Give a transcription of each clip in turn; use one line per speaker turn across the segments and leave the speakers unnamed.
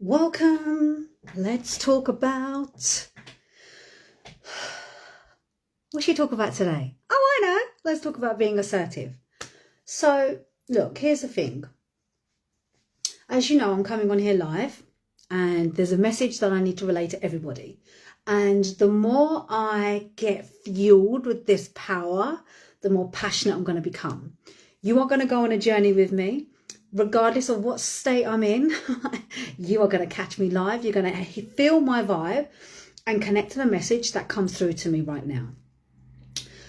Welcome. Let's talk about... What should we talk about today? Oh, I know. Let's talk about being assertive. So, look, here's the thing. As you know, I'm coming on here live and there's a message that I need to relay to everybody. And the more I get fueled with this power, the more passionate I'm going to become. You are going to go on a journey with me. Regardless of what state I'm in, you are going to catch me live. You're going to feel my vibe and connect to the message that comes through to me right now.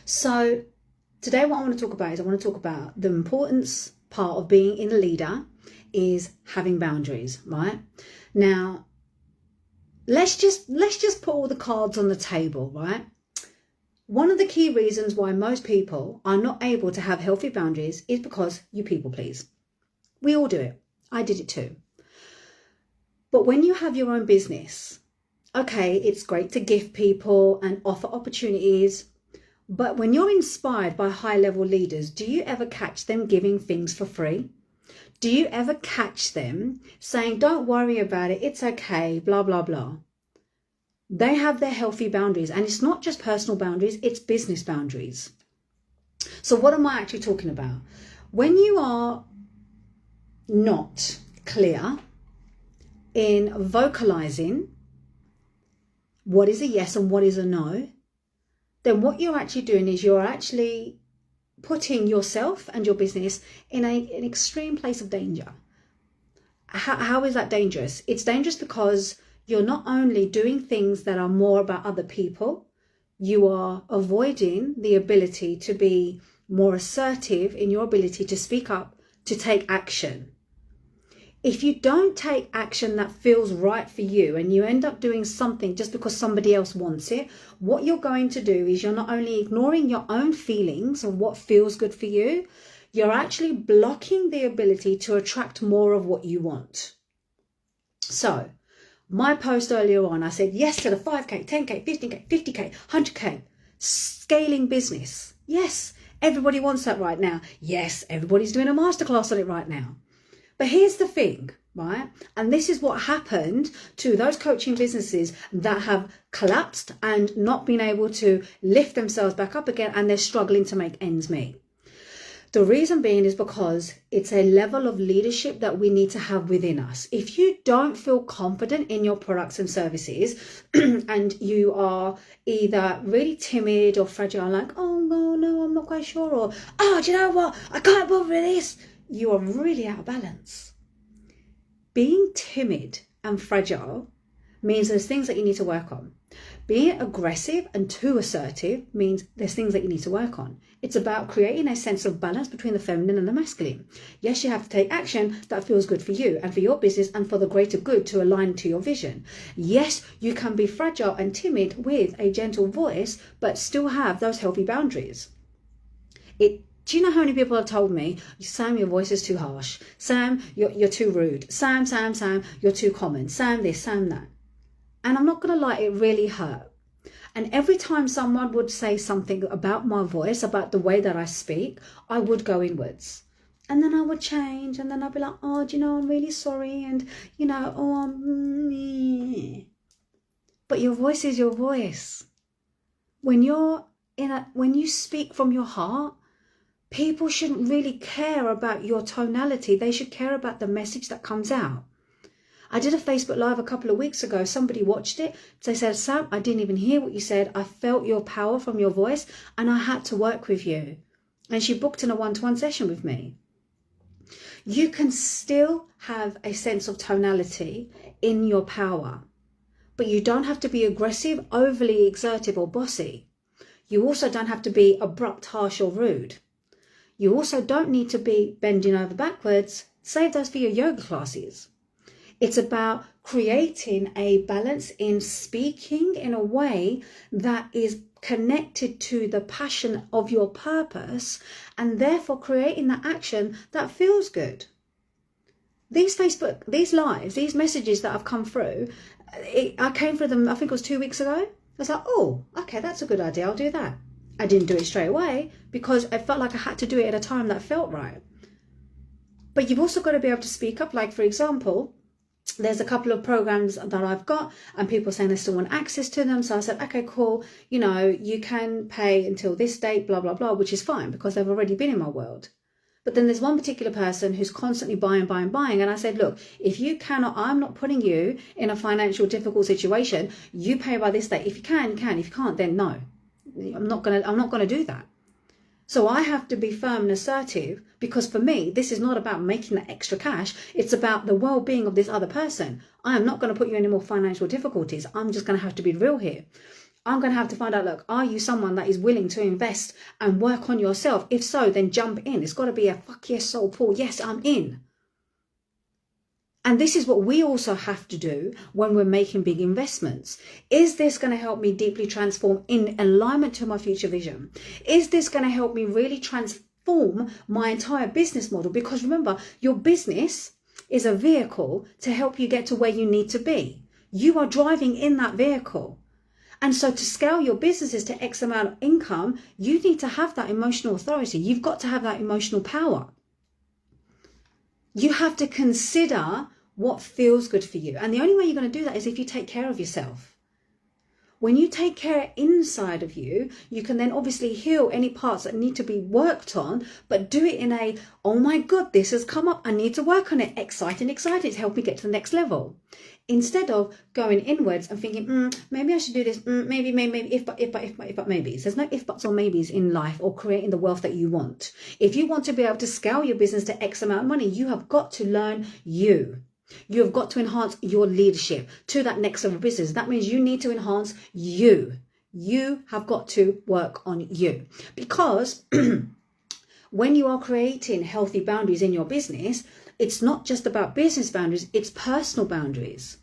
So today what I want to talk about is the importance part of being in a leader is having boundaries, right? Now, let's just put all the cards on the table, right? One of the key reasons why most people are not able to have healthy boundaries is because you people please. We all do it. I did it too. But when you have your own business, okay, it's great to gift people and offer opportunities. But when you're inspired by high-level leaders, do you ever catch them giving things for free? Do you ever catch them saying, don't worry about it, it's okay, blah, blah, blah? They have their healthy boundaries. And it's not just personal boundaries, it's business boundaries. So what am I actually talking about? When you are not clear in vocalizing what is a yes and what is a no, then what you're actually doing is you're actually putting yourself and your business in an extreme place of danger. How is that dangerous? It's dangerous because you're not only doing things that are more about other people, you are avoiding the ability to be more assertive in your ability to speak up, to take action. If you don't take action that feels right for you and you end up doing something just because somebody else wants it, what you're going to do is you're not only ignoring your own feelings of what feels good for you, you're actually blocking the ability to attract more of what you want. So, my post earlier on, I said yes to the 5K, 10K, 15K, 50K, 100K, scaling business. Yes, everybody wants that right now. Yes, everybody's doing a masterclass on it right now. But here's the thing, right? And this is what happened to those coaching businesses that have collapsed and not been able to lift themselves back up again, and they're struggling to make ends meet. The reason being is because it's a level of leadership that we need to have within us. If you don't feel confident in your products and services and you are either really timid or fragile, like, oh, no, I'm not quite sure, or, oh, do you know what? I can't bother with this. You are really out of balance. Being timid and fragile means there's things that you need to work on. Being aggressive and too assertive means there's things that you need to work on. It's about creating a sense of balance between the feminine and the masculine. Yes, you have to take action that feels good for you and for your business and for the greater good to align to your vision. Yes, you can be fragile and timid with a gentle voice, but still have those healthy boundaries. Do you know how many people have told me, Sam, your voice is too harsh. Sam, you're too rude. Sam, you're too common. Sam this, Sam that. And I'm not going to lie, it really hurt. And every time someone would say something about my voice, about the way that I speak, I would go inwards. And then I would change. And then I'd be like, oh, do you know, I'm really sorry. And, you know, But your voice is your voice. When you speak from your heart, people shouldn't really care about your tonality. They should care about the message that comes out. I did a Facebook Live a couple of weeks ago. Somebody watched it. They said, Sam, I didn't even hear what you said. I felt your power from your voice and I had to work with you. And she booked in a one-to-one session with me. You can still have a sense of tonality in your power, but you don't have to be aggressive, overly exertive or bossy. You also don't have to be abrupt, harsh or rude. You also don't need to be bending over backwards. Save those for your yoga classes. It's about creating a balance in speaking in a way that is connected to the passion of your purpose and therefore creating the action that feels good. These lives, these messages that have come through, I came through them, I think it was 2 weeks ago. I was like, oh, okay, that's a good idea. I'll do that. I didn't do it straight away because I felt like I had to do it at a time that felt right. But you've also got to be able to speak up. Like, for example, there's a couple of programs that I've got and people saying they still want access to them. So I said, okay, cool. You know, you can pay until this date, blah, blah, blah, which is fine because they've already been in my world. But then there's one particular person who's constantly buying. And I said, look, if you cannot, I'm not putting you in a financial difficult situation. You pay by this date. If you can, you can. If you can't, then no. I'm not gonna do that. So I have to be firm and assertive because for me, this is not about making that extra cash. It's about the well-being of this other person. I am not going to put you in any more financial difficulties. I'm just going to have to be real here. I'm going to have to find out, look, are you someone that is willing to invest and work on yourself? If so, then jump in. It's got to be a fuck yes, soul Paul. Yes, I'm in. And this is what we also have to do when we're making big investments. Is this going to help me deeply transform in alignment to my future vision? Is this going to help me really transform my entire business model? Because remember, your business is a vehicle to help you get to where you need to be. You are driving in that vehicle. And so to scale your businesses to X amount of income, you need to have that emotional authority. You've got to have that emotional power. You have to consider what feels good for you. And the only way you're going to do that is if you take care of yourself. When you take care inside of you, you can then obviously heal any parts that need to be worked on, but do it in a, oh my God, this has come up. I need to work on it. Exciting. It's helped me get to the next level. Instead of going inwards and thinking, maybe I should do this. Maybe, if, but, maybes. There's no if, buts or maybes in life or creating the wealth that you want. If you want to be able to scale your business to X amount of money, you have got to learn you. You have got to enhance your leadership to that next level of business. That means you need to enhance you. You have got to work on you. Because when you are creating healthy boundaries in your business, it's not just about business boundaries, it's personal boundaries.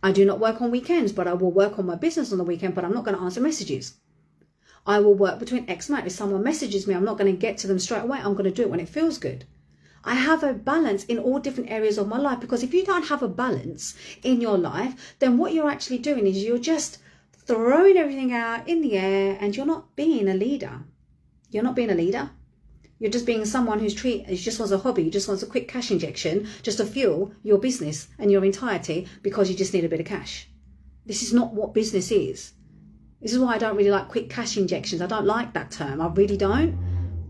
I do not work on weekends, but I will work on my business on the weekend, but I'm not going to answer messages. I will work between X amount. If someone messages me, I'm not going to get to them straight away. I'm going to do it when it feels good. I have a balance in all different areas of my life, because if you don't have a balance in your life, then what you're actually doing is you're just throwing everything out in the air and you're not being a leader. You're not being a leader. You're just being someone who just wants a hobby, just wants a quick cash injection, just to fuel your business and your entirety because you just need a bit of cash. This is not what business is. This is why I don't really like quick cash injections. I don't like that term. I really don't.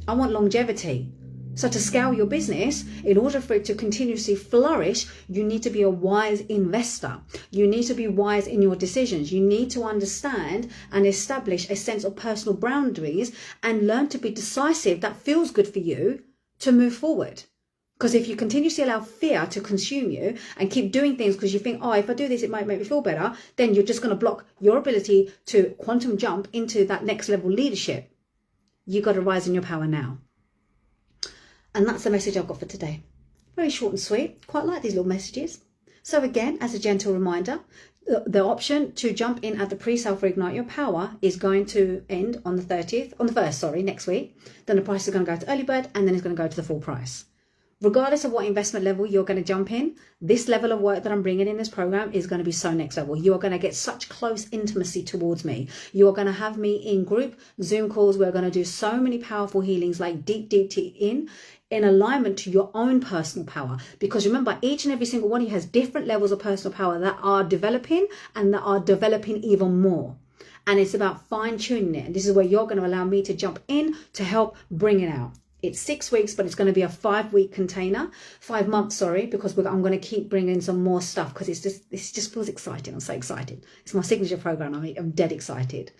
I want longevity. So to scale your business, in order for it to continuously flourish, you need to be a wise investor. You need to be wise in your decisions. You need to understand and establish a sense of personal boundaries and learn to be decisive that feels good for you to move forward. Because if you continuously allow fear to consume you and keep doing things because you think, oh, if I do this, it might make me feel better, then you're just going to block your ability to quantum jump into that next level leadership. You got to rise in your power now. And that's the message I've got for today. Very short and sweet. Quite like these little messages. So again, as a gentle reminder, the option to jump in at the pre-sale for Ignite Your Power is going to end on the 1st, next week. Then the price is going to go to early bird and then it's going to go to the full price. Regardless of what investment level you're going to jump in, this level of work that I'm bringing in this program is going to be so next level. You are going to get such close intimacy towards me. You are going to have me in group Zoom calls. We're going to do so many powerful healings, like deep in alignment to your own personal power. Because remember, each and every single one of you has different levels of personal power that are developing and that are developing even more. And it's about fine tuning it. And this is where you're going to allow me to jump in to help bring it out. It's 6 weeks, but it's going to be a 5-week container, 5 months, because I'm going to keep bringing some more stuff because it just feels exciting. I'm so excited. It's my signature program. I'm dead excited.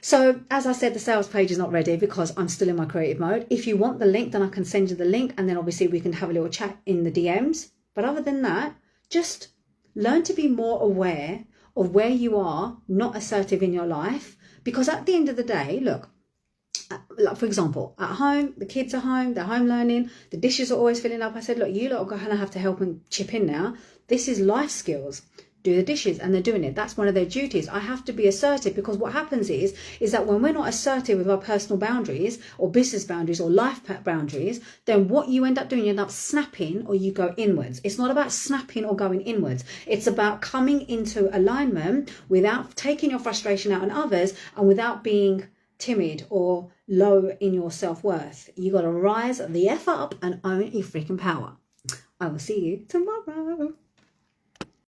So as I said, the sales page is not ready because I'm still in my creative mode. If you want the link, then I can send you the link and then obviously we can have a little chat in the DMs. But other than that, just learn to be more aware of where you are not assertive in your life. Because at the end of the day, look, like for example, at home, the kids are home, they're home learning, the dishes are always filling up. I said, look, you lot are going to have to help and chip in now. This is life skills. Do the dishes, and they're doing it. That's one of their duties. I have to be assertive, because what happens is that when we're not assertive with our personal boundaries or business boundaries or life boundaries, then what you end up doing, you end up snapping or you go inwards. It's not about snapping or going inwards. It's about coming into alignment without taking your frustration out on others and without being timid or low in your self-worth. You got to rise the F up and own your freaking power. I will see you tomorrow.